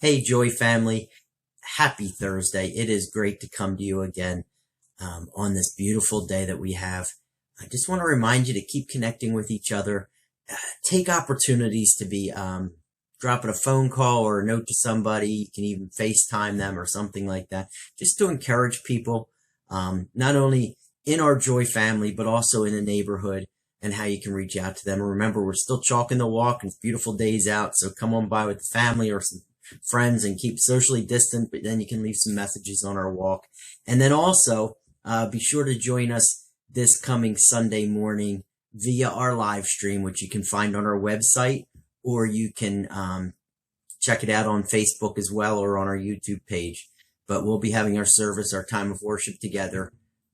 Hey, Joy family, happy Thursday. It is great to come to you again on this beautiful day that we have. I just want to remind you to keep connecting with each other. Take opportunities to be dropping a phone call or a note to somebody. You can even FaceTime them or something like that, just to encourage people, not only in our Joy family, but also in the neighborhood, and how you can reach out to them. And remember, we're still chalking the walk and it's beautiful days out. So come on by with the family or some friends and keep socially distant, but then you can leave some messages on our walk. And then also, be sure to join us this coming Sunday morning via our live stream, which you can find on our website, or you can check it out on Facebook as well, or on our YouTube page. But we'll be having our service, our time of worship together,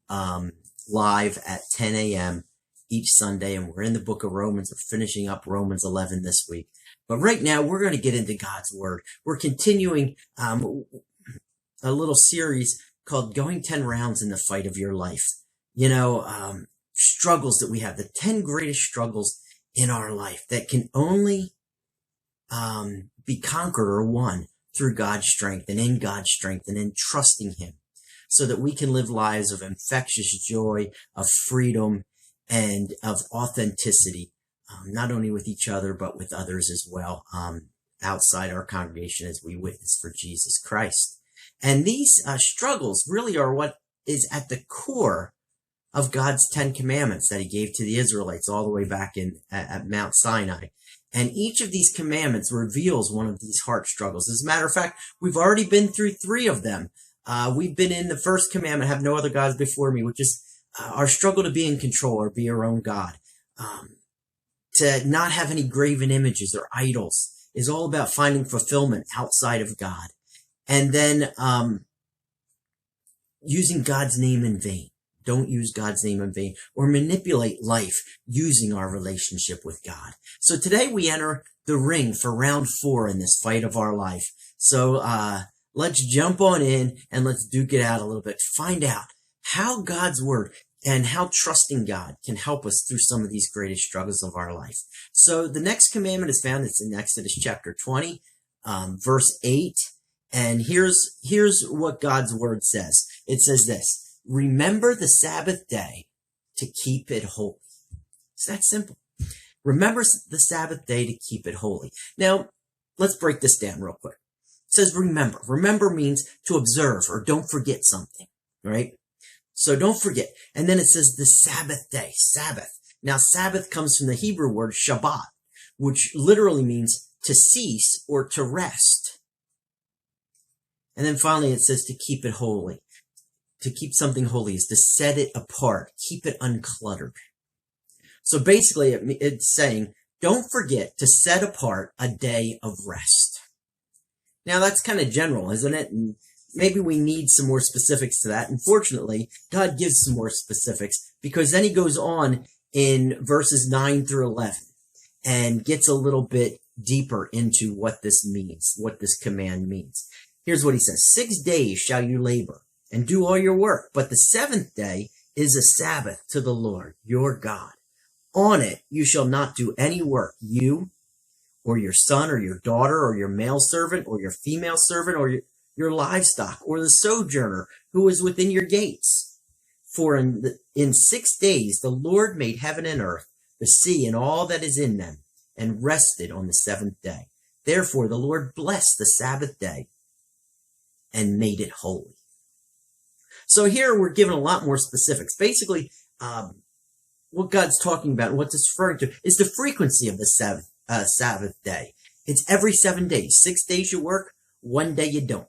live at 10 a.m. each Sunday, and we're in the book of Romans. We're finishing up Romans 11 this week. But right now, we're going to get into God's Word. We're continuing a little series called Going 10 Rounds in the Fight of Your Life. You know, struggles that we have, the 10 greatest struggles in our life that can only be conquered or won through God's strength and in God's strength and in trusting Him, so that we can live lives of infectious joy, of freedom, and of authenticity, not only with each other, but with others as well, outside our congregation as we witness for Jesus Christ. And these struggles really are what is at the core of God's 10 commandments that He gave to the Israelites all the way back at Mount Sinai. And each of these commandments reveals one of these heart struggles. As a matter of fact, we've already been through 3 of them. We've been in the first commandment, have no other gods before me, which is our struggle to be in control or be our own God. To not have any graven images or idols is all about finding fulfillment outside of God. And then using God's name in vain. Don't use God's name in vain, or manipulate life using our relationship with God. So today we enter the ring for round 4 in this fight of our life. So let's jump on in and let's duke it out a little bit. Find out how God's Word and how trusting God can help us through some of these greatest struggles of our life. So the next commandment is found, it's in Exodus chapter 20, verse 8. And here's what God's Word says. It says this: remember the Sabbath day to keep it holy. It's that simple. Remember the Sabbath day to keep it holy. Now, let's break this down real quick. It says remember. Remember means to observe or don't forget something, right? So don't forget. And then it says the Sabbath day, Sabbath. Now, Sabbath comes from the Hebrew word Shabbat, which literally means to cease or to rest. And then finally it says to keep it holy. To keep something holy is to set it apart, keep it uncluttered. So basically it's saying, don't forget to set apart a day of rest. Now that's kind of general, isn't it? And maybe we need some more specifics to that. Unfortunately, God gives some more specifics, because then He goes on in verses 9 through 11 and gets a little bit deeper into what this means, what this command means. Here's what He says: 6 days shall you labor and do all your work, but the 7th day is a Sabbath to the Lord your God. On it you shall not do any work, you or your son or your daughter or your male servant or your female servant or your livestock or the sojourner who is within your gates. For in 6 days the Lord made heaven and earth, the sea and all that is in them, and rested on the 7th day. Therefore the Lord blessed the Sabbath day and made it holy. So here we're given a lot more specifics. Basically, what God's talking about and what this is referring to is the frequency of the Sabbath day. It's every 7 days. 6 days you work, 1 day you don't.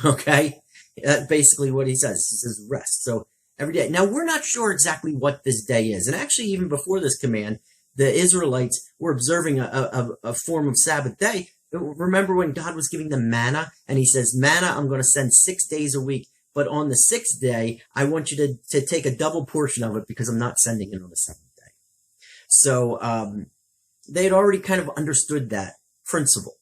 Okay? That's basically what He says. He says rest. So every day. Now, we're not sure exactly what this day is. And actually, even before this command, the Israelites were observing a form of Sabbath day. Remember when God was giving them manna, and He says, manna I'm going to send 6 days a week. But on the 6th day, I want you to take a double portion of it, because I'm not sending it on the 7th day. So they had already kind of understood that principle.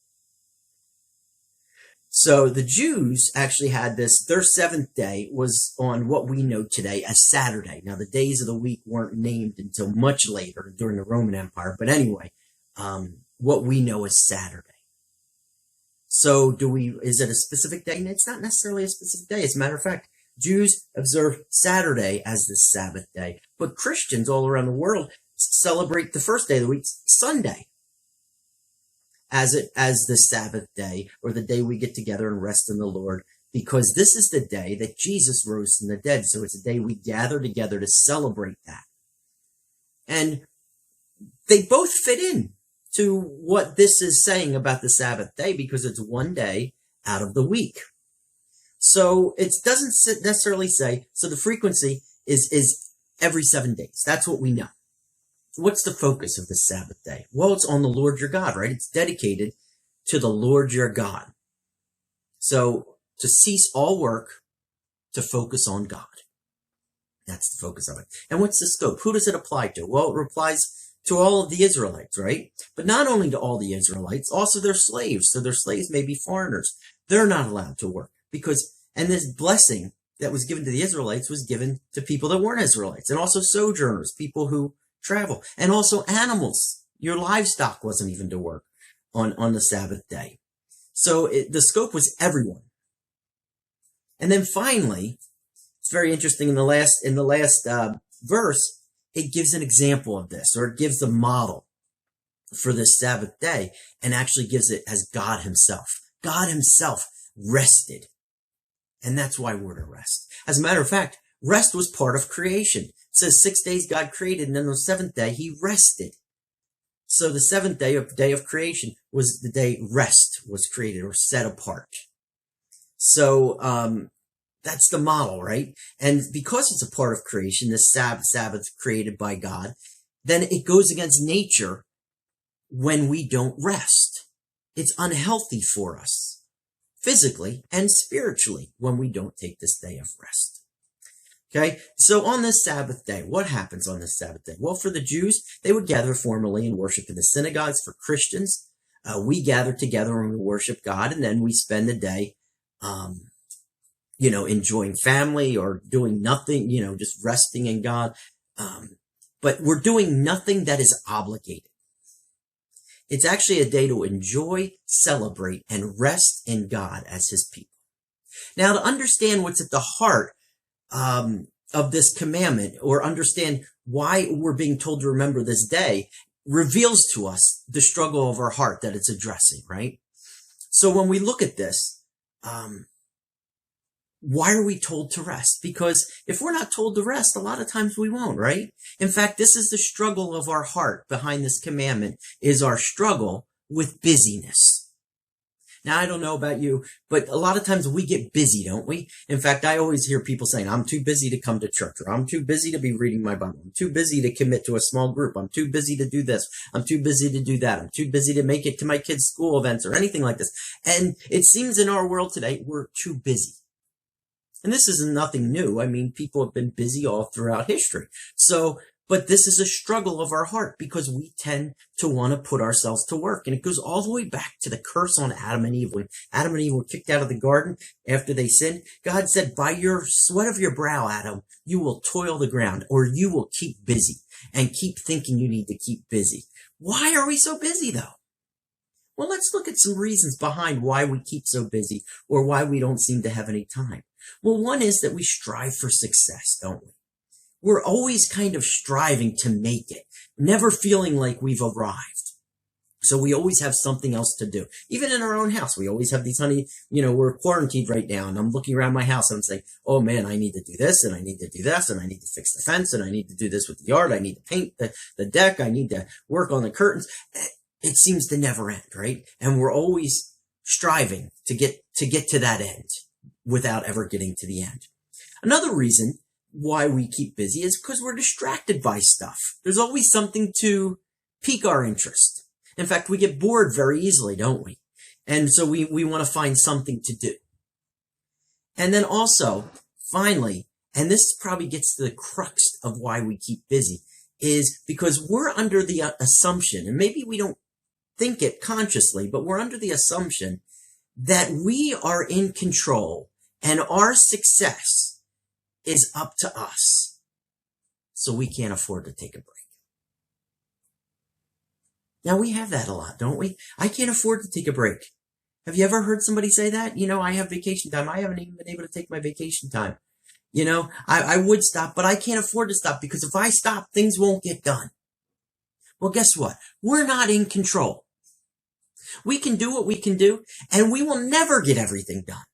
So the Jews actually had this, their 7th day was on what we know today as Saturday. Now, the days of the week weren't named until much later during the Roman Empire. But anyway, what we know as Saturday. So is it a specific day? It's not necessarily a specific day. As a matter of fact, Jews observe Saturday as the Sabbath day, but Christians all around the world celebrate the first day of the week, Sunday, as the Sabbath day, or the day we get together and rest in the Lord, because this is the day that Jesus rose from the dead. So it's a day we gather together to celebrate that. And they both fit in to what this is saying about the Sabbath day, because it's one day out of the week. So it doesn't necessarily say, so the frequency is every 7 days. That's what we know. What's the focus of the Sabbath day? Well, it's on the Lord your God, right? It's dedicated to the Lord your God. So to cease all work, to focus on God. That's the focus of it. And what's the scope? Who does it apply to? Well, it applies to all of the Israelites, right? But not only to all the Israelites, also their slaves. So their slaves may be foreigners. They're not allowed to work and this blessing that was given to the Israelites was given to people that weren't Israelites, and also sojourners, people who travel, and also animals. Your livestock wasn't even to work on the Sabbath day. So the scope was everyone. And then finally, it's very interesting in the last verse, it gives an example of this, or it gives a model for this Sabbath day, and actually gives it as God himself. God himself rested. And that's why we're to rest. As a matter of fact, rest was part of creation. It says 6 days God created, and then the seventh day he rested. So the seventh day of creation was the day rest was created, or set apart. So that's the model, right? And because it's a part of creation, this Sabbath created by God, then it goes against nature when we don't rest. It's unhealthy for us, physically and spiritually, when we don't take this day of rest. Okay, so on this Sabbath day, what happens on this Sabbath day? Well, for the Jews, they would gather formally and worship in the synagogues. For Christians, we gather together and we worship God, and then we spend the day, enjoying family or doing nothing, just resting in God. But we're doing nothing that is obligated. It's actually a day to enjoy, celebrate, and rest in God as his people. Now, to understand what's at the heart of this commandment, or understand why we're being told to remember this day, reveals to us the struggle of our heart that it's addressing, right? So when we look at this, why are we told to rest? Because if we're not told to rest, a lot of times we won't, right? In fact, this is the struggle of our heart behind this commandment, is our struggle with busyness. Now, I don't know about you, but a lot of times we get busy, don't we? In fact, I always hear people saying, I'm too busy to come to church, or I'm too busy to be reading my Bible. I'm too busy to commit to a small group. I'm too busy to do this. I'm too busy to do that. I'm too busy to make it to my kids' school events or anything like this. And it seems in our world today, we're too busy. And this isn't nothing new. I mean, people have been busy all throughout history. But this is a struggle of our heart, because we tend to want to put ourselves to work. And it goes all the way back to the curse on Adam and Eve. When Adam and Eve were kicked out of the garden after they sinned, God said, by your sweat of your brow, Adam, you will toil the ground, or you will keep busy and keep thinking you need to keep busy. Why are we so busy, though? Well, let's look at some reasons behind why we keep so busy, or why we don't seem to have any time. Well, one is that we strive for success, don't we? We're always kind of striving to make it, never feeling like we've arrived. So we always have something else to do. Even in our own house, we always have these we're quarantined right now, and I'm looking around my house and I'm saying, oh man, I need to do this, and I need to do this, and I need to fix the fence, and I need to do this with the yard. I need to paint the deck. I need to work on the curtains. It seems to never end, right? And we're always striving to get to that end without ever getting to the end. Another reason why we keep busy is because we're distracted by stuff. There's always something to pique our interest. In fact, we get bored very easily, don't we? And so we want to find something to do. And then also, finally, and this probably gets to the crux of why we keep busy, is because we're under the assumption, and maybe we don't think it consciously, but we're under the assumption that we are in control and our success is up to us. So we can't afford to take a break. Now, we have that a lot, don't we? I can't afford to take a break. Have you ever heard somebody say that? I have vacation time. I haven't even been able to take my vacation time. I would stop, but I can't afford to stop because if I stop, things won't get done. Well, guess what? We're not in control. We can do what we can do, and we will never get everything done.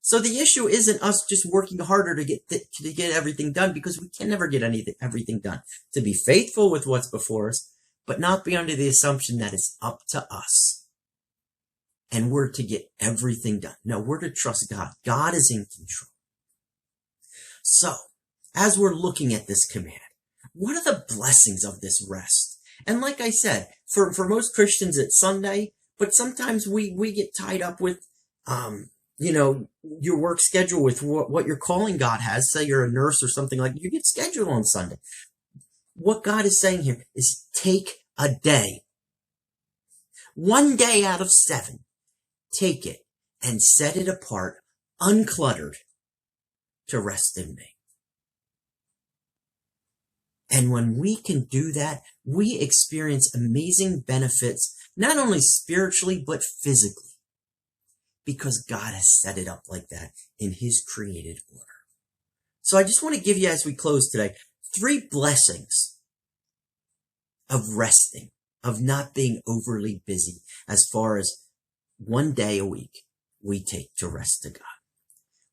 So the issue isn't us just working harder to get everything done, because we can never get everything done. To be faithful with what's before us, but not be under the assumption that it's up to us and we're to get everything done. No, we're to trust God. God is in control. So, as we're looking at this command, what are the blessings of this rest? And like I said, for most Christians, it's Sunday, but sometimes we get tied up with, your work schedule with what your calling God has. Say you're a nurse or something like that, you get scheduled on Sunday. What God is saying here is take a day. 1 day out of 7. Take it and set it apart, uncluttered, to rest in me. And when we can do that, we experience amazing benefits, not only spiritually, but physically, because God has set it up like that in His created order. So I just want to give you, as we close today, 3 blessings of resting, of not being overly busy, as far as 1 day a week we take to rest to God.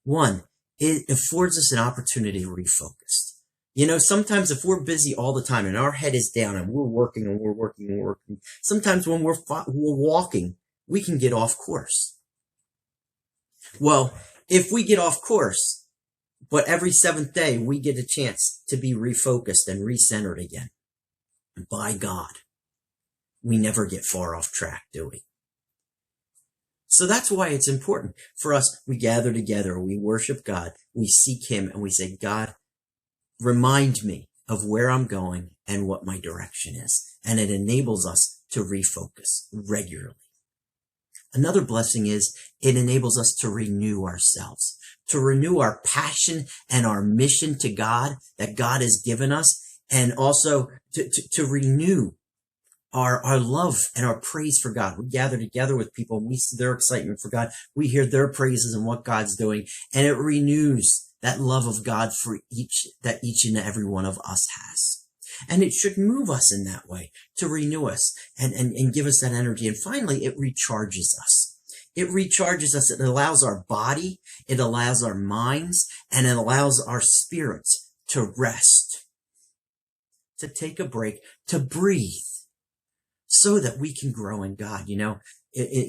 1, it affords us an opportunity to refocus. Sometimes if we're busy all the time and our head is down and we're working and we're working and we're working, sometimes when we're walking, we can get off course. Well, if we get off course, but every 7th day we get a chance to be refocused and recentered again by God, we never get far off track, do we? So that's why it's important for us. We gather together, we worship God, we seek Him, and we say, God, remind me of where I'm going and what my direction is. And it enables us to refocus regularly. Another blessing is it enables us to renew ourselves, to renew our passion and our mission to God that God has given us, and also to renew our love and our praise for God. We gather together with people and we see their excitement for God. We hear their praises and what God's doing, and it renews that love of God for each and every one of us has. And it should move us in that way, to renew us and give us that energy. And finally, it recharges us. It recharges us. It allows our body, it allows our minds, and it allows our spirits to rest, to take a break, to breathe, so that we can grow in God.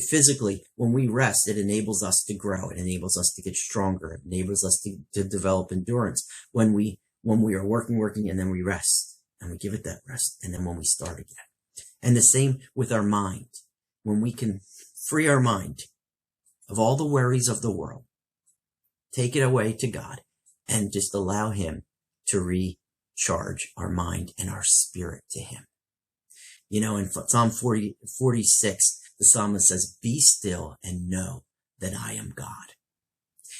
Physically, when we rest, it enables us to grow. It enables us to get stronger. It enables us to develop endurance. When we are working, and then we rest, and we give it that rest, and then when we start again. And the same with our mind. When we can free our mind of all the worries of the world, take it away to God, and just allow Him to recharge our mind and our spirit to Him. In Psalm 46, the psalmist says, be still and know that I am God.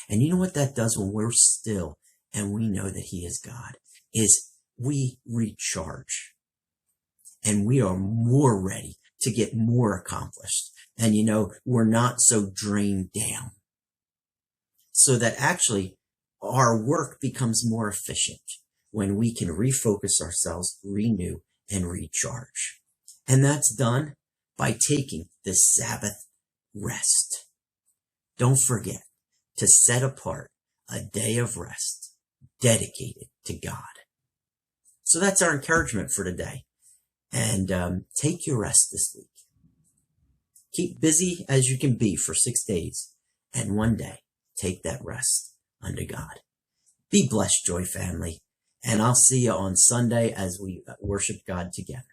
And you know what that does when we're still and we know that He is God? Is we recharge. And we are more ready to get more accomplished. And we're not so drained down. So that actually our work becomes more efficient when we can refocus ourselves, renew, and recharge. And that's done by taking the Sabbath rest. Don't forget to set apart a day of rest dedicated to God. So that's our encouragement for today. And take your rest this week. Keep busy as you can be for 6 days. And 1 day, take that rest unto God. Be blessed, Joy family. And I'll see you on Sunday as we worship God together.